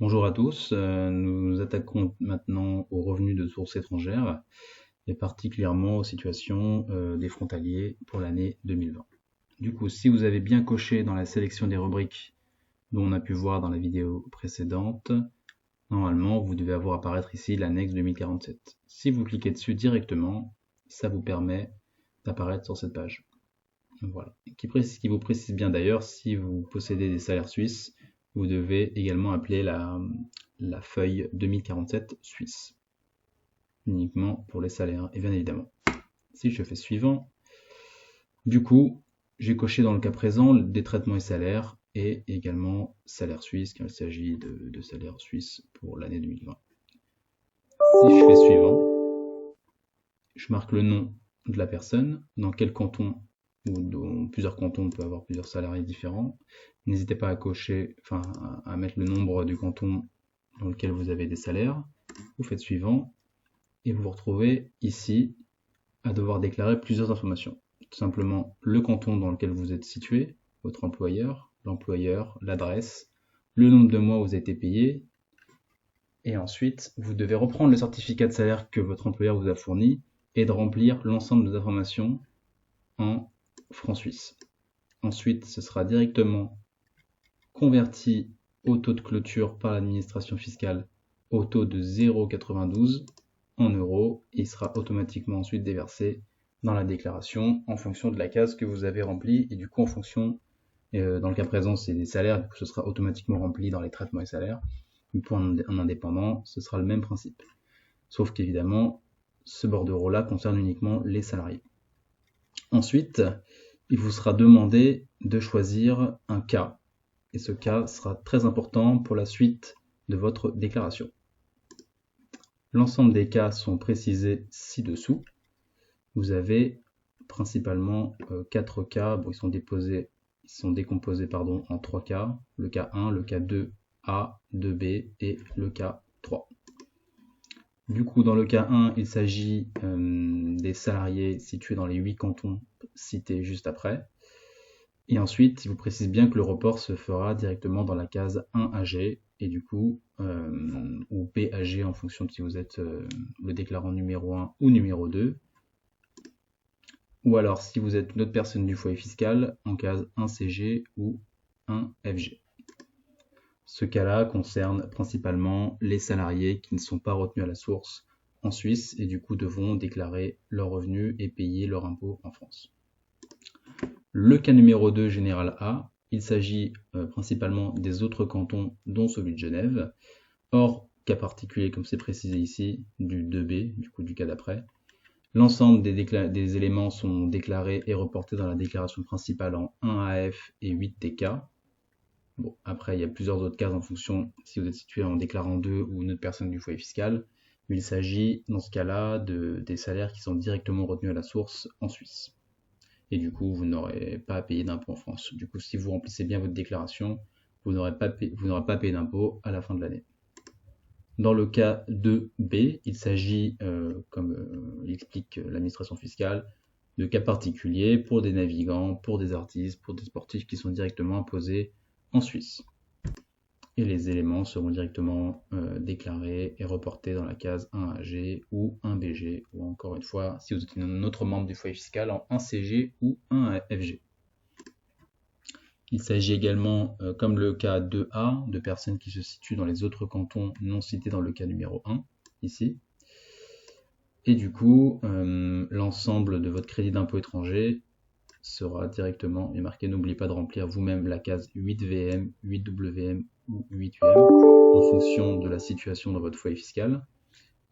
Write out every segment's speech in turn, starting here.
Bonjour à tous, nous nous attaquons maintenant aux revenus de sources étrangères et particulièrement aux situations des frontaliers pour l'année 2020. Du coup, si vous avez bien coché dans la sélection des rubriques dont on a pu voir dans la vidéo précédente, normalement vous devez avoir apparaître ici l'annexe 2047. Si vous cliquez dessus directement, ça vous permet d'apparaître sur cette page. Voilà. Qui vous précise bien d'ailleurs, si vous possédez des salaires suisses, vous devez également appeler la feuille 2047 suisse, uniquement pour les salaires, et bien évidemment. Si je fais suivant, du coup, j'ai coché dans le cas présent des traitements et salaires, et également salaire suisse, car il s'agit de salaire suisse pour l'année 2020. Si je fais suivant, je marque le nom de la personne, dans quel canton ou dans plusieurs cantons, on peut avoir plusieurs salariés différents. N'hésitez pas à cocher, enfin à mettre le nombre du canton dans lequel vous avez des salaires. Vous faites suivant et vous vous retrouvez ici à devoir déclarer plusieurs informations. Tout simplement le canton dans lequel vous êtes situé, votre employeur, l'employeur, l'adresse, le nombre de mois où vous avez été payé, et ensuite vous devez reprendre le certificat de salaire que votre employeur vous a fourni et de remplir l'ensemble des informations en francs suisses. Ensuite, ce sera directement converti au taux de clôture par l'administration fiscale au taux de 0,92 en euros et il sera automatiquement ensuite déversé dans la déclaration en fonction de la case que vous avez remplie et du coup en fonction, dans le cas présent c'est des salaires, du coup ce sera automatiquement rempli dans les traitements et salaires. Mais pour un indépendant, ce sera le même principe. Sauf qu'évidemment, ce bordereau-là concerne uniquement les salariés. Ensuite, il vous sera demandé de choisir un cas. Et ce cas sera très important pour la suite de votre déclaration. L'ensemble des cas sont précisés ci-dessous. Vous avez principalement 4 cas. Bon, ils sont décomposés en 3 cas. Le cas 1, le cas 2A, 2B et le cas 3. Du coup, dans le cas 1, il s'agit des salariés situés dans les 8 cantons cités juste après. Et ensuite, il vous précise bien que le report se fera directement dans la case 1AG, et du coup, ou PAG en fonction de si vous êtes le déclarant numéro 1 ou numéro 2. Ou alors, si vous êtes une autre personne du foyer fiscal, en case 1CG ou 1FG. Ce cas-là concerne principalement les salariés qui ne sont pas retenus à la source en Suisse et du coup devront déclarer leurs revenus et payer leur impôt en France. Le cas numéro 2, général A, il s'agit principalement des autres cantons dont celui de Genève. Or, cas particulier comme c'est précisé ici, du 2B, du coup du cas d'après, l'ensemble des éléments sont déclarés et reportés dans la déclaration principale en 1AF et 8TK. Bon, après, il y a plusieurs autres cas en fonction si vous êtes situé en déclarant 2 ou une autre personne du foyer fiscal. Mais il s'agit, dans ce cas-là, des salaires qui sont directement retenus à la source en Suisse. Et du coup, vous n'aurez pas à payer d'impôt en France. Du coup, si vous remplissez bien votre déclaration, vous n'aurez pas payé d'impôt à la fin de l'année. Dans le cas 2B, il s'agit, comme l'explique l'administration fiscale, de cas particuliers pour des navigants, pour des artistes, pour des sportifs qui sont directement imposés en Suisse. Et les éléments seront directement déclarés et reportés dans la case 1AG ou 1BG, ou encore une fois, si vous êtes un autre membre du foyer fiscal, en 1CG ou 1FG. Il s'agit également, comme le cas 2A, de personnes qui se situent dans les autres cantons non cités dans le cas numéro 1, ici. Et du coup, l'ensemble de votre crédit d'impôt étranger sera directement marqué. N'oubliez pas de remplir vous-même la case 8VM, 8WM ou 8UM en fonction de la situation dans votre foyer fiscal.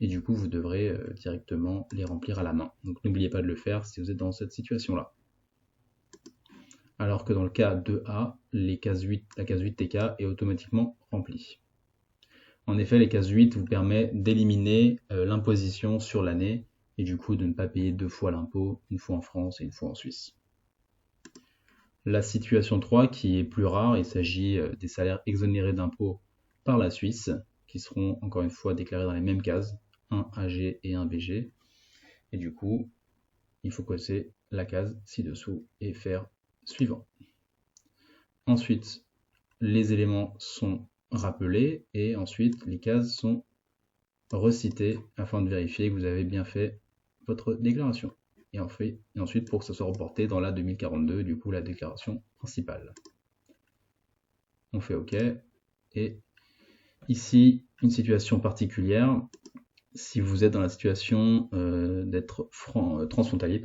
Et du coup, vous devrez directement les remplir à la main. Donc n'oubliez pas de le faire si vous êtes dans cette situation-là. Alors que dans le cas 2A, la case 8TK est automatiquement remplie. En effet, les cases 8 vous permettent d'éliminer l'imposition sur l'année et du coup de ne pas payer 2 fois l'impôt, une fois en France et une fois en Suisse. La situation 3 qui est plus rare, il s'agit des salaires exonérés d'impôts par la Suisse, qui seront encore une fois déclarés dans les mêmes cases, 1 AG et 1 BG. Et du coup, il faut cocher la case ci-dessous et faire suivant. Ensuite, les éléments sont rappelées et ensuite les cases sont recitées afin de vérifier que vous avez bien fait votre déclaration. Et ensuite pour que ça soit reporté dans la 2042, du coup la déclaration principale. On fait OK. Et ici, une situation particulière, si vous êtes dans la situation d'être transfrontalier,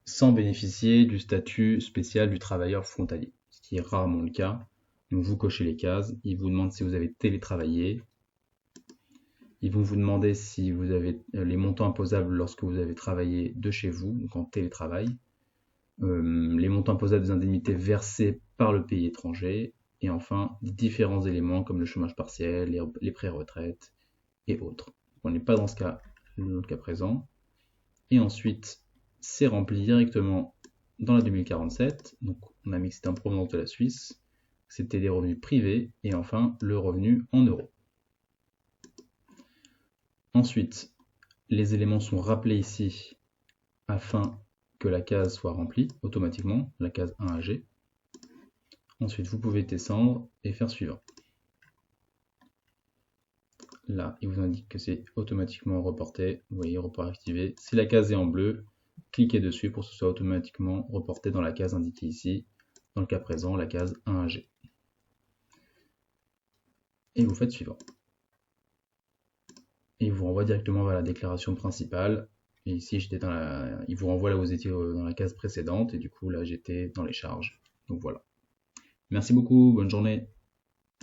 sans bénéficier du statut spécial du travailleur frontalier, ce qui est rarement le cas. Donc vous cochez les cases, ils vous demandent si vous avez télétravaillé, ils vont vous demander si vous avez les montants imposables lorsque vous avez travaillé de chez vous, donc en télétravail, les montants imposables des indemnités versées par le pays étranger, et enfin différents éléments comme le chômage partiel, les pré-retraites et autres. On n'est pas dans ce cas, le cas présent. Et ensuite, c'est rempli directement dans la 2047. Donc on a mis que c'était en provenance de la Suisse, c'était des revenus privés, et enfin le revenu en euros. Ensuite, les éléments sont rappelés ici afin que la case soit remplie automatiquement, la case 1AG. Ensuite, vous pouvez descendre et faire suivant. Là, il vous indique que c'est automatiquement reporté. Vous voyez, report activé. Si la case est en bleu, cliquez dessus pour que ce soit automatiquement reporté dans la case indiquée ici. Dans le cas présent, la case 1AG. Et vous faites suivant. Et il vous renvoie directement vers la déclaration principale. Et ici, il vous renvoie là où vous étiez dans la case précédente. Et du coup, là, j'étais dans les charges. Donc voilà. Merci beaucoup, bonne journée.